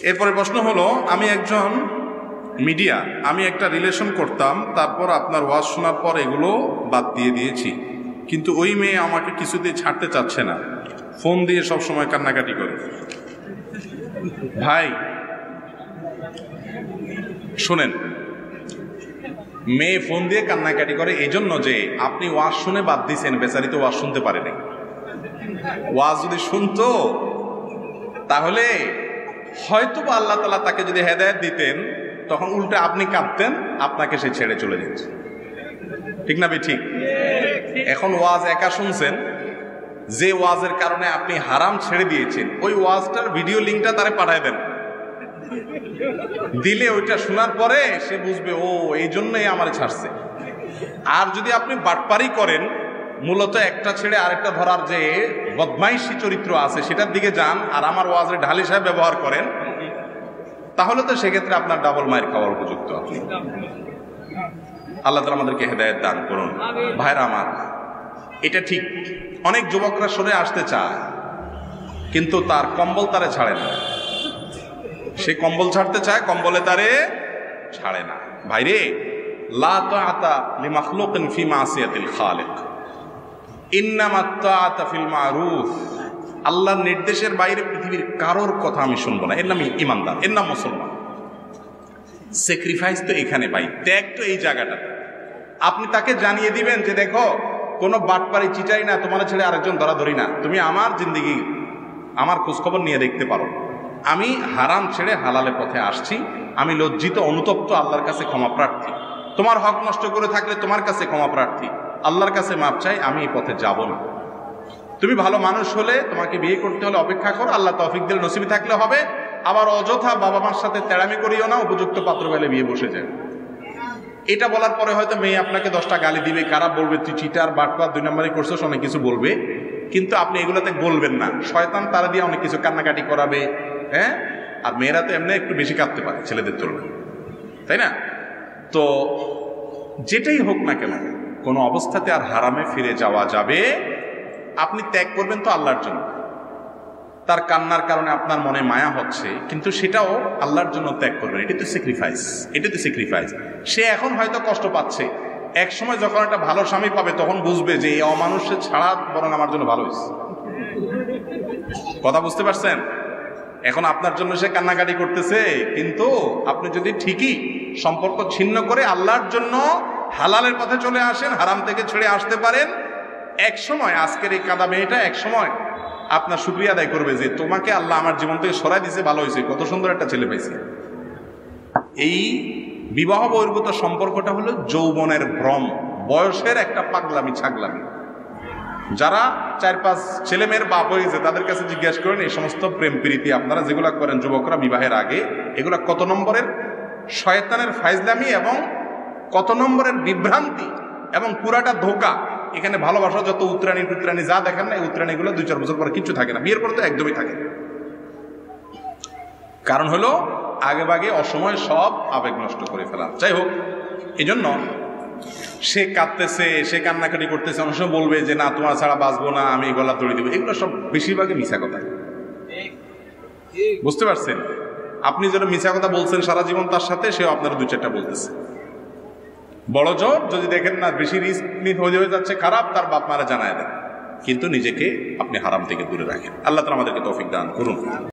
এরপরে প্রশ্ন হলো, আমি একজন মিডিয়া, আমি একটা রিলেশন করতাম, তারপর আপনার ওয়াজ শোনার পর এগুলো বাদ দিয়ে দিয়েছি, কিন্তু ওই মেয়ে আমাকে কিছুতেই ছাড়তে চাচ্ছে না, ফোন দিয়ে সব সময় কান্নাকাটি করে। ভাই শোনেন, মেয়ে ফোন দিয়ে কান্নাকাটি করে এই জন্য যে আপনি ওয়াজ শুনে বাদ দিয়েছেন, বেচারি তো ওয়াজ শুনতে পারেনি। ওয়াজ যদি শুনতো তাহলে হয়তো আল্লাহ তাআলা তাকে যদি হেদায়েত দিতেন, তখন উল্টে আপনি কাঁদতেন, আপনাকে সে ছেড়ে চলে যেত। ঠিক না ঠিক? এখন ওয়াজ একা শুনছেন, যে ওয়াজের কারণে আপনি হারাম ছেড়ে দিয়েছেন, ওই ওয়াজটার ভিডিও লিঙ্কটা তারে পাঠায় দেন, দিলে ওইটা শোনার পরে সে বুঝবে ও এই জন্যই আমার ছাড়ছে। আর যদি আপনি বাটপারি করেন, মূলত একটা ছেড়ে আরেকটা ধরার যে বদমাইশি চরিত্র আছে সেটার দিকে যান, আর আমার ওয়াজের ঢালি সাহেব ব্যবহার করেন, তাহলে তো সেক্ষেত্রে আপনার ডাবল মাইর খাওয়ার উপযুক্ত আপনি। আল্লাহ তাআলা আমাদেরকে হেদায়েত দান করুন। ভাইরা আমার, এটা ঠিক, অনেক যুবকরা সরে আসতে চায়, কিন্তু তার কম্বল তারে ছাড়ে না। সে কম্বল ছাড়তে চায়, কম্বলে তারে ছাড়ে না। ভাইরে, লা তাআতা লিমাখলুকিন ফি মাসিয়াতিল খালিক, ইন্নামা তাআতা ফিল মারুফ। আল্লাহর নির্দেশের বাইরে পৃথিবীর কারোর কথা আমি শুনবো না, এর নাম ইমানদার, এর নাম মুসলমান। স্যাক্রিফাইস তো এখানে ভাই, ত্যাগ তো এই জায়গাটাতে। আপনি তাকে জানিয়ে দিবেন যে দেখো, কোনো বাটপারি চিটাই না, তোমার ছেড়ে আরেকজন ধরাধরি না, তুমি আমার জিন্দেগি, আমার খোঁজখবর নিয়ে দেখতে পারো। আমি হারাম ছেড়ে হালালের পথে আসছি, আমি লজ্জিত, অনুতপ্ত, আল্লাহর কাছে ক্ষমা প্রার্থী। তোমার হক নষ্ট করে থাকলে তোমার কাছে ক্ষমা প্রার্থী, আল্লাহর কাছে মাপ চাই, আমি এই পথে যাব না। তুমি ভালো মানুষ হলে, তোমাকে বিয়ে করতে হলে অপেক্ষা করো, আল্লাহ তৌফিক দিলে নসিবে থাকলে হবে। আবার অযথা বাবা মার সাথে তেড়ামি করিও না, উপযুক্ত পাত্র পেলে বিয়ে বসে যায়। এটা বলার পরে হয়তো মেয়ে আপনাকে 10টা গালি দিবে, খারাপ বলবে, তুই চিটার, বাটপার, 2 নম্বরই করছিস, অনেক কিছু বলবে, কিন্তু আপনি এগুলোতে বলবেন না। শয়তান তারা দিয়ে অনেক কিছু কান্নাকাটি করাবে। হ্যাঁ, আর মেয়েরা তো এমনি একটু বেশি কাঁদতে পারে ছেলেদের তুলনায়, তাই না? তো যেটাই হোক না কেন, কোনো অবস্থাতে আর হারামে ফিরে যাওয়া যাবে। আপনি ত্যাগ করবেন তো আল্লাহর জন্য, তার কান্নার কারণে আপনার মনে মায়া হচ্ছে, কিন্তু সেটাও আল্লাহর জন্য ত্যাগ করবেন। এটা তো স্যাক্রিফাইস, এটা তো স্যাক্রিফাইস। সে এখন হয়তো কষ্ট পাচ্ছে, এক সময় যখন একটা ভালো স্বামী পাবে তখন বুঝবে যে এই অমানুষের ছাড়া বরং আমার জন্য ভালো হয়েছে। কথা বুঝতে পারছেন? এখন আপনার জন্য সে কান্নাকাটি করতেছে, কিন্তু আপনি যদি ঠিকই সম্পর্ক ছিন্ন করে আল্লাহর জন্য হালালের পথে চলে আসেন, হারাম থেকে ছেড়ে আসতে পারেন, এক সময় আজকের এই কাদা মেয়েটা এক সময় আপনার শুকরিয়া আদায় করবে যে তোমাকে আল্লাহ আমার জীবন থেকে সরাই দিয়েছে, ভালো হয়েছে, কত সুন্দর একটা ছেলে পাইছি। এই বিবাহ বহির্ভূত সম্পর্কটা হলো যৌবনের ভ্রম, বয়সের একটা পাগলামি ছাগলামি। যারা 4-5 ছেলে মেয়ের বাপ হয়েছে তাদের কাছে জিজ্ঞেস করেন, এই সমস্ত প্রেম প্রীতি আপনারা যেগুলা করেন যুবকরা বিবাহের আগে, এগুলা কত নম্বরের শয়তানের ফাইজলামি এবং কত নম্বরের বিভ্রান্তি এবং পুরাটা ধোঁকা। এখানে ভালোবাসা যত উত্তরাণী টুত্রাণী যা দেখেন না, এই উত্তরাণীগুলো 2-4 বছর পরে কিছু থাকে না, বিয়ের পরে তো একদমই থাকে না। কারণ হলো আগে বাগে অসময়ে সব আবেগ নষ্ট করে ফেলা। যাই হোক, এই জন্য সে কাঁদতেছে, সে কান্নাকাটি করতেছে, অনেক সময় বলবে যে না তোমার ছাড়া বাঁচবো না, আমি গলা দড়ি দেবো, এগুলো সব বেশিরভাগই মিছা কথা। বুঝতে পারছেন? আপনি যেন মিছা কথা বলছেন সারা জীবন তার সাথে, সেও আপনার 2-4টা বলতেছে। বড় জোর যদি দেখেন না বেশি রিস্ক হয়ে যাচ্ছে খারাপ, তার বাপ মারা জানায় দেন, কিন্তু নিজেকে আপনি হারাম থেকে দূরে রাখেন। আল্লাহ তাআলা আমাদেরকে তৌফিক দান করুন।